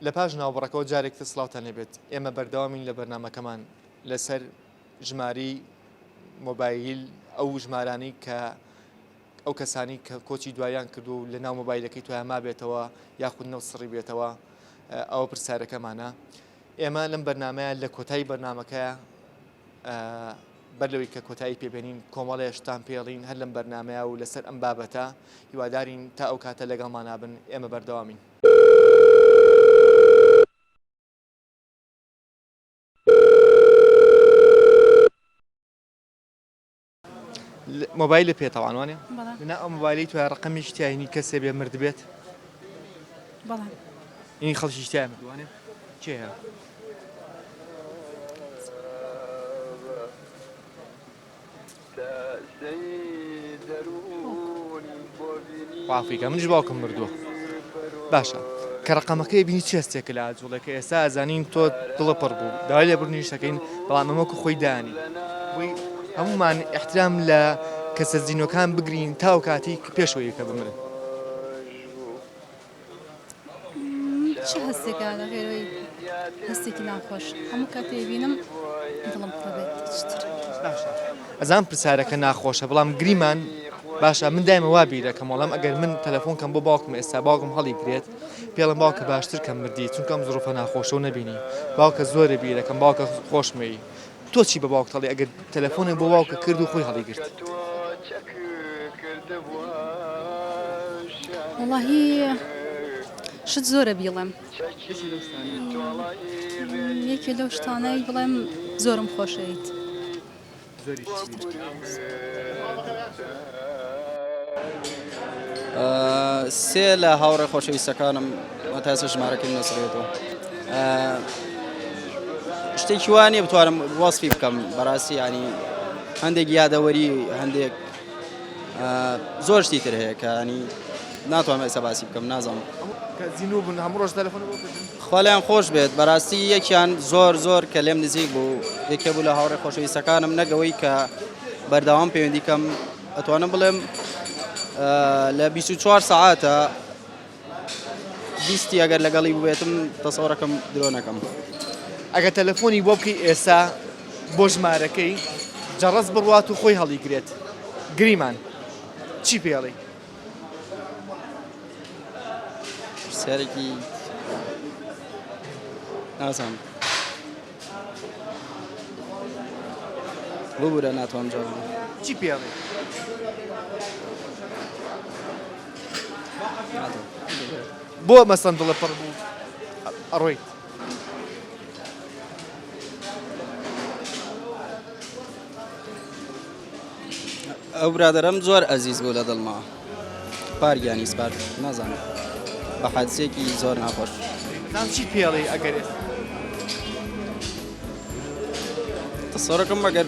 لە پاش ناوبڕەکەەوە جارێکتە سڵاوتان لێبێت ئێمە بەردەوامین لە بەرنامەکەمان لەسەر ژماری مۆبایل ئەو ژمارانی کە ئەو کەسانی کە کۆچی دوایان کردو و لە ناو مۆبایلەکەی تویان ما بێتەوە یاخود نەو سڕی بێتەوە ئەوە پرسیارەکەمانە ئێمە لەم بەرنمەیە لە کۆتایی بەرنمەکەیە بەر لەوەی کە کۆتایی پێبێنین کۆمەڵی شتان پێڵین هەر لەم بەرنمەیە و لەسەر ئەم بابەتە هیوادارین تا ئەو کاتە لەگەڵمان نابن ئێمە بەردەوامین. مۆبایل پێتەوان وانێ لەنا ئەو مۆبایلی تو ڕقمی شتیانی کەسێ بێ مرد بێت بەڵام ئینی خەڵکی شتیان مردوانێ چێ هەیە؟ وافیکە منیش باوکم مردووە. باشە کە ڕقەمەکەی بینی چی هەستێکە لە ئاجوڵەکە ئێستا ئازانین تۆ دڵە پڕ بوو داوای لێ بڕنیشەکەین بەڵام ئەمەکە خۆی دانی بۆی هەمومان احترام لە کەسە زیینەکان بگرین تاو کاتی پێشەوەی کە بمرن. چه هەستێکا لە غێرەوەی هەستێکی ناخۆش هەموو کاتێ بینم دڵم پڕبێت هیچتر. ئەزان پرسیارەکە ناخۆشە بەڵام گریمان باشە من دایمە وا بیرەکەم وەڵام ئەگەر من تەلەفۆنکەم بۆ باوکم ئێستا باوکم هەڵی گرێت پێڵم باوکە باشتر کەم مردی چونکەم زۆرفە ناخۆشە و نەبینی باوکە زۆرە بیرەکەم باوکە خۆشمەی تۆ چی بە باوک هەڵی ئەگەر تەلەفۆنێ بۆ باوکە کرد و خۆی هەڵی گرت. وەڵاهی شت زۆرە بیڵێم یەکێ لەو شتانەی بڵێم زۆرم خۆشەیت. سێ لە هاوڕێ خۆشەویستەکانم مەتاسە ژمارەکەی نەسرێتەوە شتێکی وانێ بتوانم وەسفی بکەم بەڕاستی ینی هەندێک یادەوەری هەندێک زۆر شتی تر هەیە کە ینی ناتوانم ئێستا باسی بکەم نازانم زیینوو بوون هەموو ڕۆژ تەلەفۆن خۆلیان خۆش بێت بەڕاستی یەکیان زۆر کە لێم نزیک بوو یەکێ بوو لە هاوڕێ خۆشەویستەکانم نەگەوەی کە بەردەوام پەیوەندی کەم ئەتوانم بڵێم لە 24 ساعاتە بیستی ئەگەر لەگەڵی بێتم تەسەوڕەکەم درۆ نەکەم. ئەگە تەلەفۆنی بۆ بکەی ئێستا بۆ ژمارەکەی جەڕەس بڕوات و خۆی هەڵی گرێت گریمان چی پێڵی؟ پرسیارێکی نازانم بۆ بورە ناتوانم جواب بدەم. چی پێڵی؟ بۆ مەسەن دڵە پڕ بوو ئەڕۆیت ئەو برادەرم زۆر ئەزیز بوو لە دڵما پارگیانی سپار نازانم بە حادسێکی زۆر ناخۆش. نام چی پێڵی ئەگەر تەسەوڕەکەم ئەگەر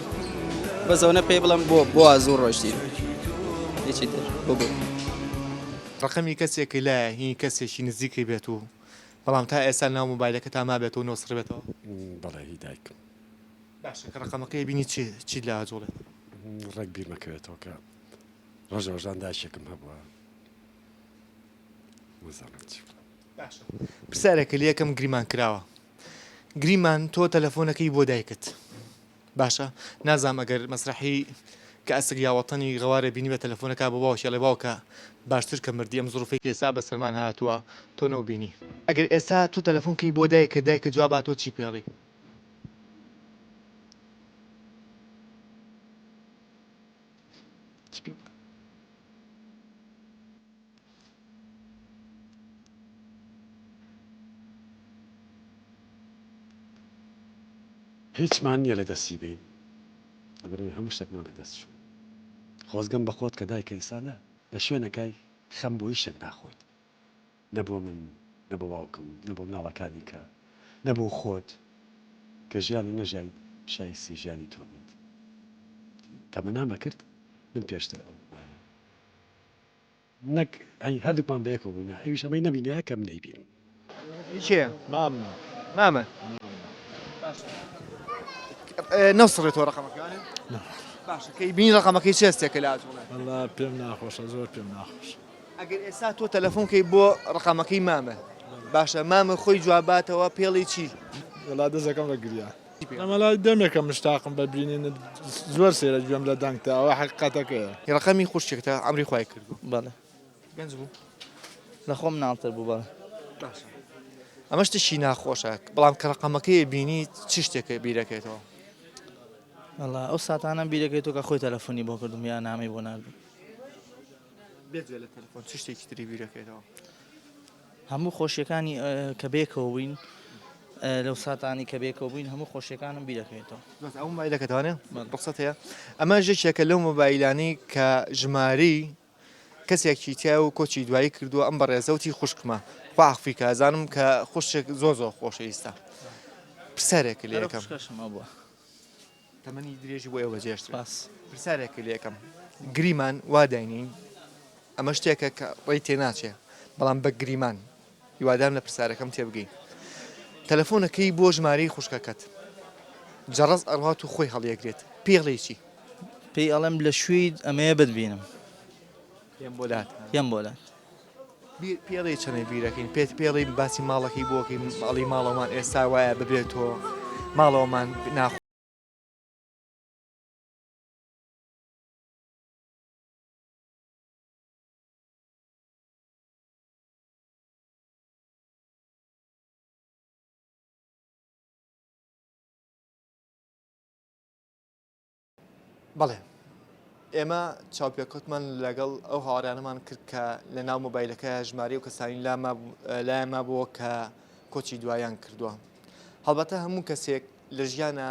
بەزەونە پێی بڵێم بۆ زۆر ڕۆشتی هیچی تر بۆ ڕقەمی کەسێکی لایە هی کەسێکی نزیکی بێت و بەڵام تا ئێستا ناو مۆبایلەکە تا ما بێتەوە نۆسڕ بێتەوە. بەڵێ هی دایکم باشە کە ڕقەمەکەی بینی چی لە ئاجوڵێت ڕێک بیر مەکەوێتەوە کە ڕۆژە ڕۆژان داشێکم هەبووە وەزانم چی باشە پرسیارێکە لە یەکەم گریمان کراوە گریمان تۆ تەلەفۆنەکەی بۆ دایکت باشە نازام ئەگەر مەسرحی کە ئەسک یاوەتەنی غەوارە بینی بە تەلەفۆنەکە بۆ باوشی ئەڵێ باوکە باشتر کە مردی ئەم زڕوفێک ئێستا بە سەرمان هاتووە تۆ نەوبینی ئەگەر ئێستا تۆ تەلەفۆنکەی بۆ دایکە دایکە جواب تۆ چی پێڵی؟ هیچمان نییە لە دەستی بین ئەبرێ هەموو شتێکمان لە دەست چوو خۆزگەم بە خۆت کە دایکە ئێسانە لە شوێنەکەی خەم بۆ هیچ شتێک ناخۆیت نەبووە من نەبوو باوکم نەبوو مناڵەکانی کە نەبوو خۆت کە ژیانی نەژیان شایستی ژیانی تۆ بێت تەمەنامە کرد من پێشتر نەک هەردووکمان بەیەکەوە بووین ئەویش ئەمەی نەبینایە کە من نەیبینم چێ مامە نەوسڕێتەوە ڕقەمەکانێ باشە کەی بینی ڕقەمەکەی چ هەستێکە لە ئاجوڵێ والله پێم ناخۆشە زۆر پێم ناخۆش ئەگەر ئێستا تۆ تەلەفۆنکەی بۆ ڕقەمەکەی مامە باشە مامە خۆی جواباتەوە پێڵی چی؟ وڵا دەزەکەم لە گریا ئەمەلا دەمێکە مشتاقم بە بینین زۆر سێرە گوێم لە دەنگتە ئەوە حقیقەتەکەیە ڕقەمی خوشکێکتە ئەمری خوای کردو بەڵێ گەنج بوو لە خۆم ناڵتر بوو بەڵێ ئەمە شتێکی ناخۆشە بەڵام کە ڕقەمەکەی بینی چ شتێکە بیرەکەیتەوە وەڵا ئەو ساتانە بیرەکەی تۆ کە خۆی تەلەفۆنی بۆ کردم یا نامی بۆ نردم بێت لە تەلەفۆن چ شتێکی تری بیرەکەیتەوە هەموو خۆشیەکانی کە بێکەوە بووین لەو ساتانی کە بێکەوە بووین هەموو خۆشیەکانم بیرەکەیتەوە ئەو مۆبایلەکەتوانێ ڕخسەت هەیە ئەمە ژێکێکە لەو مۆبایلانی کە ژماری کەسێکی تیا و کۆچی دوایی کردووە ئەم بەڕێزەوتی خوشکمە خواحفی کازانم کە خوشک زۆر خۆشەویستە پرسیارێک لە یەکەم خوشکەشمە بووە تەمەنی درێژی بۆ ئێوە بەجێشت پاس پرسیارێک لە یەکەم گریمان وا داینین ئەمە شتێکە کە ڕێی تێناچێ بەڵام بە گریمان هیوادارم لە پرسیارەکەم تێبگەین تەلەفۆنەکەی بۆ ژمارەی خوشکەکەت جەڕەز ئەڕات و خۆی هەڵیەگرێت پێڵی چی پێی ئەڵێم لە شوێی ئەمەیە بتبینم پێم بۆلات یەم بۆلات پێڵی چەنە بیرەکەین پێت پێڵی باسی ماڵەکەی بۆکەی ماڵی ماڵەوەمان ئێستا وایە ببێتەوە ماڵەوەمان ناخ بەڵێ ئێمە چاوپێکوتمان لەگەڵ ئەو هاوارانەمان کرد کە لە ناو مۆبایلەکە ژماری و کەسانی لایەما بووە کە کۆچی دوایان کردووە هەڵبەتە هەموو کەسێک لە ژیانە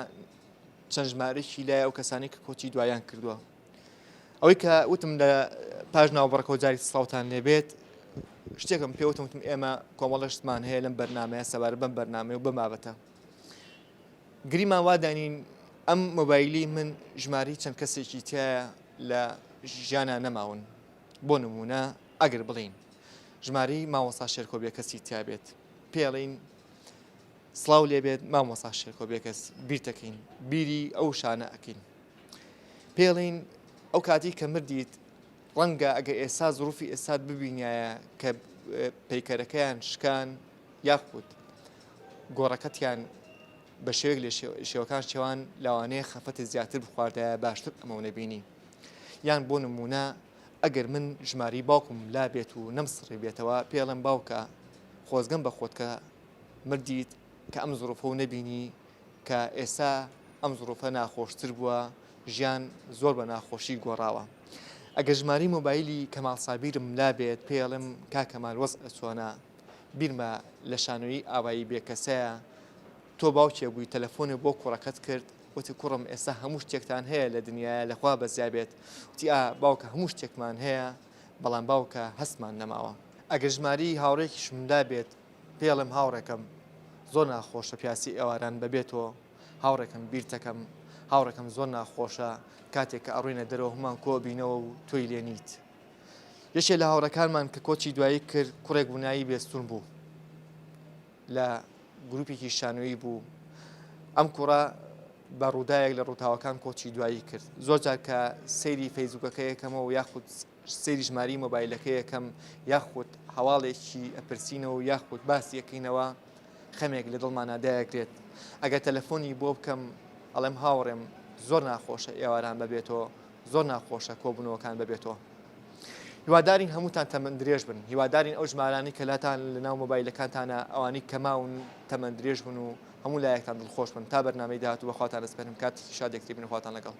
چەند ژمارەی لای ئەو کەسانی کە کۆچی دوایان کردووە ئەوەی کە وتم لە پاش ناوبڕەکە جاری سڵاوتان لێبێت شتێکم پێوتم ئێمە کۆمەڵەشتمان هەیە لەم بەرنامەیە سەبارە بەم بەرنامەیە و بمابەتە گریمان وادانین ئەم مۆبایلی من ژماری چەند کەسێکی تایە لە ژیانە نەماون بۆ نمونە ئەگەر بڵین ژماری مامۆستا شێرکۆبێ کەسی تیا بێت پێڵین سڵاو لێبێت مامۆستا شێرکۆبێ کەس بیرتەکەین بیری ئەو شانە ئەکەین پێڵین ئەو کاتی کە مردیت ڕەنگە ئەگە ئێستا زروفی ئێستاد ببینایە کە پەیکەرەکەیان شکان یاخود گۆڕەکەتیان بە شێوەیەک لە شێوەکان شێوان لەوانەیە خەفەتی زیاتر بخواردایە باشتر ئەمە نەبینی یان بۆ نمونە ئەگەر من ژماری باوکم لا بێت و نەمسڕی بێتەوە پێڵم باوکە خۆزگەم بە خۆتکە مردیت کە ئەم زروفە و نەبینی کە ئێستا ئەم زروفە ناخۆشتر بووە ژیان زۆر بە ناخۆشی گۆڕاوە ئەگەر ژماری مۆبایلی کەماڵ سابیرم لا بێت پێڵم کاکەمال وەز ئەچۆنە بیرمە لە شانۆیی ئاوایی بێکەسەیە تۆ باوکێ بووی تەلەفۆنێ بۆ کوڕەکەت کرد وتی کوڕم ئێستا هەموو شتێکتان هەیە لە دنیاە لەخوا بەزیابێت وتی باوکە هەموو شتێکمان هەیە بەڵام باوکە هەستمان نەماوە ئەگەر ژماری هاوڕێکیشمدا بێت پێڵم هاوڕێکم زۆر ناخۆشە پیاسی ئێواران بەبێتەوە هاوڕێکم بیرتەکەم هاوڕێکم زۆر ناخۆشە کاتێک کە ئەڕوینە دەرەوە هەمان کۆبینەوە و تۆی لێ نیت یەکێ لە هاوڕەکانمان کە کۆچی دوایی کرد کوڕێک بوونایی بێستون بوو لە گروپێکی شانۆیی بوو ئەم کوڕە بە ڕوودایەک لە ڕووتاوەکان کۆچی دوایی کرد زۆر جار کە سەیری فەیسبوکەکە یەکەمەوە یاخود سەیری ژماری مۆبایلەکە یەکەم یاخود هەواڵێکی ئەپرسینەوە یاخود باسی یەکەینەوە خەمێک لە دڵمانە دایەگرێت ئەگەر تەلەفۆنی بۆ بکەم ئەڵێم هاوڕێم زۆر ناخۆشە ئێواران ببێتەوە زۆر ناخۆشە کۆبوونەوەکان ببێتەوە هیوادارین هەمووتان تەمەند درێژ بن هیوادارین ئەو ژمارانی کە لاتان لە ناو مۆبایلەکانتانە ئەوانی کەماون تەمەند درێژ بن و هەموو لایەکتان دڵخۆش بن تا بەرنامەی داهاتوو بەخواتان دەسپێرم کاتێکی شادێک تێبن خواتان لەگەڵ